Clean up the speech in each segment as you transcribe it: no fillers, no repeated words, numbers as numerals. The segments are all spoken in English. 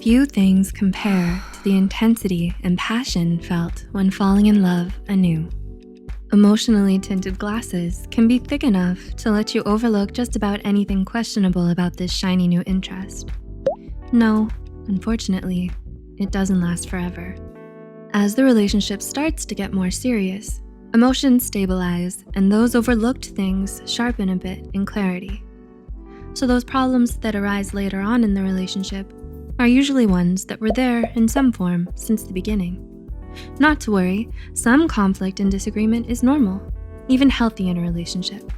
Few things compare to the intensity and passion felt when falling in love anew. Emotionally tinted glasses can be thick enough to let you overlook just about anything questionable about this shiny new interest. No, unfortunately, it doesn't last forever. As the relationship starts to get more serious, emotions stabilize and those overlooked things sharpen a bit in clarity. So those problems that arise later on in the relationship are usually ones that were there in some form since the beginning. Not to worry, some conflict and disagreement is normal, even healthy in a relationship.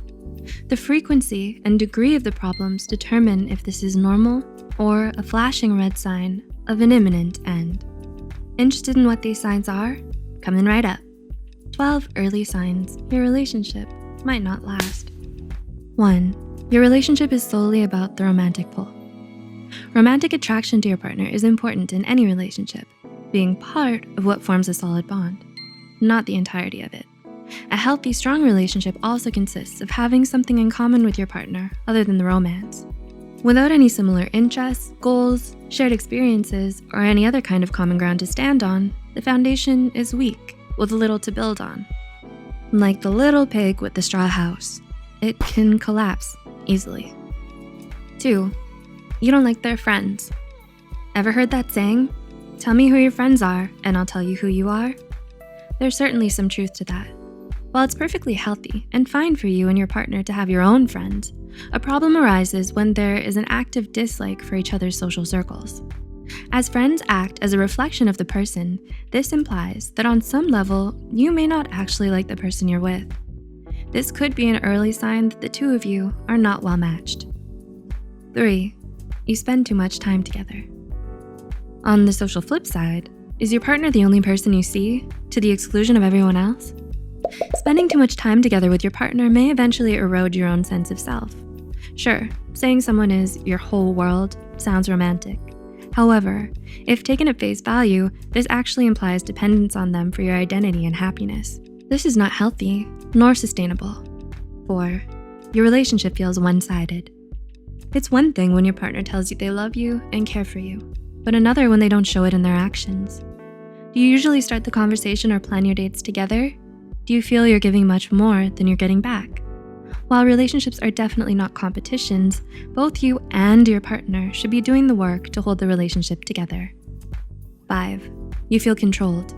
The frequency and degree of the problems determine if this is normal or a flashing red sign of an imminent end. Interested in what these signs are? Coming right up. 12 early signs your relationship might not last. 1. Your relationship is solely about the romantic pull. Romantic attraction to your partner is important in any relationship, being part of what forms a solid bond, not the entirety of it. A healthy, strong relationship also consists of having something in common with your partner other than the romance. Without any similar interests, goals, shared experiences, or any other kind of common ground to stand on, the foundation is weak with little to build on. Like the little pig with the straw house, it can collapse easily. 2. You don't like their friends. Ever heard that saying? Tell me who your friends are, and I'll tell you who you are. There's certainly some truth to that. While it's perfectly healthy and fine for you and your partner to have your own friends, a problem arises when there is an active dislike for each other's social circles. As friends act as a reflection of the person, this implies that on some level, you may not actually like the person you're with. This could be an early sign that the two of you are not well matched. 3. You spend too much time together. On the social flip side, is your partner the only person you see, to the exclusion of everyone else? Spending too much time together with your partner may eventually erode your own sense of self. Sure, saying someone is your whole world sounds romantic. However, if taken at face value, this actually implies dependence on them for your identity and happiness. This is not healthy, nor sustainable. 4. Your relationship feels one-sided. It's one thing when your partner tells you they love you and care for you, but another when they don't show it in their actions. Do you usually start the conversation or plan your dates together? Do you feel you're giving much more than you're getting back? While relationships are definitely not competitions, both you and your partner should be doing the work to hold the relationship together. 5. You feel controlled.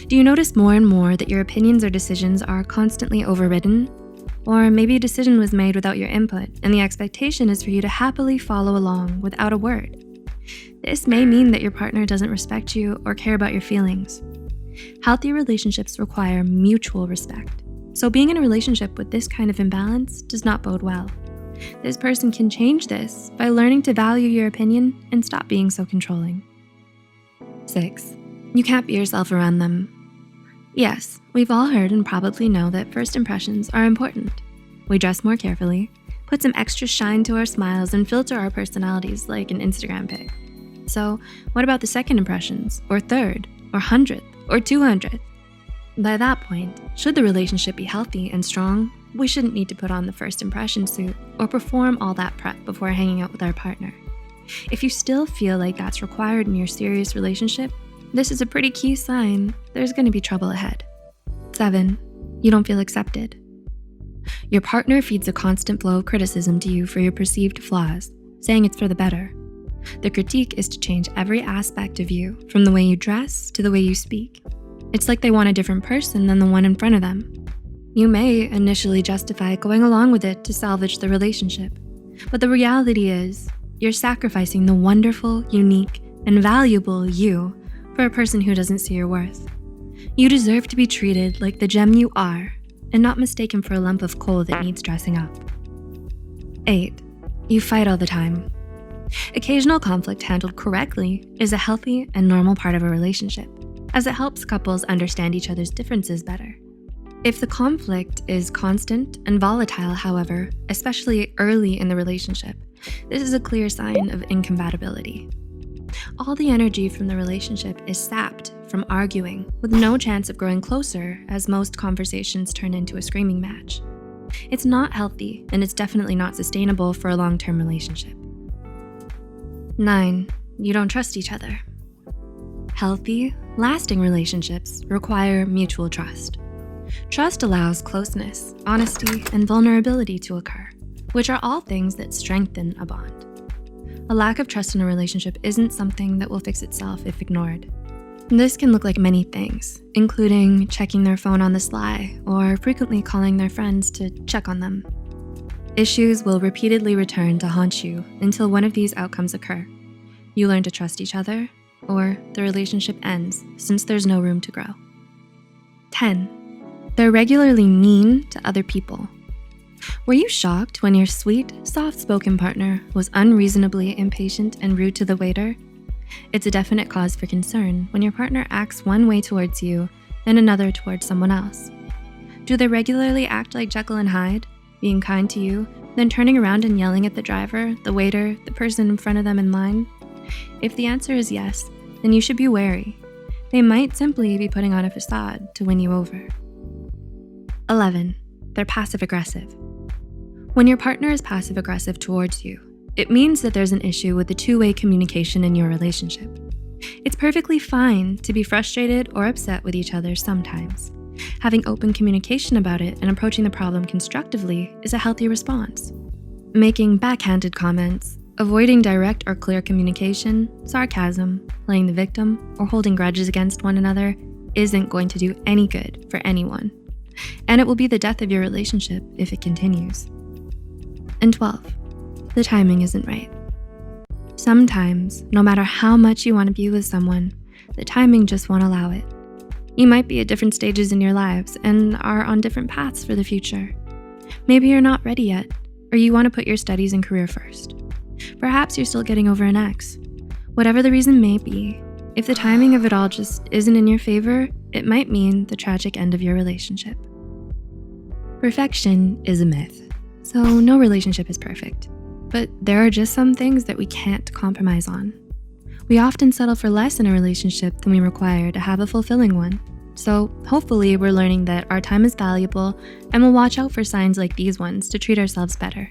Do you notice more and more that your opinions or decisions are constantly overridden? Or maybe a decision was made without your input and the expectation is for you to happily follow along without a word. This may mean that your partner doesn't respect you or care about your feelings. Healthy relationships require mutual respect. So being in a relationship with this kind of imbalance does not bode well. This person can change this by learning to value your opinion and stop being so controlling. 6. You can't be yourself around them. Yes, we've all heard and probably know that first impressions are important. We dress more carefully, put some extra shine to our smiles, and filter our personalities like an Instagram pic. So what about the second impressions, or third, or 100th, or 200th? By that point, should the relationship be healthy and strong, we shouldn't need to put on the first impression suit or perform all that prep before hanging out with our partner. If you still feel like that's required in your serious relationship, this is a pretty key sign there's going to be trouble ahead. 7. You don't feel accepted. Your partner feeds a constant flow of criticism to you for your perceived flaws, saying it's for the better. The critique is to change every aspect of you, from the way you dress to the way you speak. It's like they want a different person than the one in front of them. You may initially justify going along with it to salvage the relationship, but the reality is you're sacrificing the wonderful, unique, and valuable you for a person who doesn't see your worth. You deserve to be treated like the gem you are and not mistaken for a lump of coal that needs dressing up. 8. You fight all the time. Occasional conflict handled correctly is a healthy and normal part of a relationship, as it helps couples understand each other's differences better. If the conflict is constant and volatile, however, especially early in the relationship, this is a clear sign of incompatibility. All the energy from the relationship is sapped from arguing, with no chance of growing closer as most conversations turn into a screaming match. It's not healthy, and it's definitely not sustainable for a long-term relationship. 9. you don't trust each other. Healthy, lasting relationships require mutual trust. Trust allows closeness, honesty, and vulnerability to occur, which are all things that strengthen a bond. A lack of trust in a relationship isn't something that will fix itself if ignored. This can look like many things, including checking their phone on the sly or frequently calling their friends to check on them. Issues will repeatedly return to haunt you until one of these outcomes occur. You learn to trust each other, or the relationship ends since there's no room to grow. 10. They're regularly mean to other people. Were you shocked when your sweet, soft-spoken partner was unreasonably impatient and rude to the waiter? It's a definite cause for concern when your partner acts one way towards you and another towards someone else. Do they regularly act like Jekyll and Hyde, being kind to you, then turning around and yelling at the driver, the waiter, the person in front of them in line? If the answer is yes, then you should be wary. They might simply be putting on a facade to win you over. 11. They're passive-aggressive. When your partner is passive-aggressive towards you, it means that there's an issue with the two-way communication in your relationship. It's perfectly fine to be frustrated or upset with each other sometimes. Having open communication about it and approaching the problem constructively is a healthy response. Making backhanded comments, avoiding direct or clear communication, sarcasm, playing the victim, or holding grudges against one another isn't going to do any good for anyone. And it will be the death of your relationship if it continues. And 12. The timing isn't right. Sometimes, no matter how much you want to be with someone, the timing just won't allow it. You might be at different stages in your lives and are on different paths for the future. Maybe you're not ready yet, or you want to put your studies and career first. Perhaps you're still getting over an ex. Whatever the reason may be, if the timing of it all just isn't in your favor, it might mean the tragic end of your relationship. Perfection is a myth, so no relationship is perfect. But there are just some things that we can't compromise on. We often settle for less in a relationship than we require to have a fulfilling one. So hopefully we're learning that our time is valuable and we'll watch out for signs like these ones to treat ourselves better.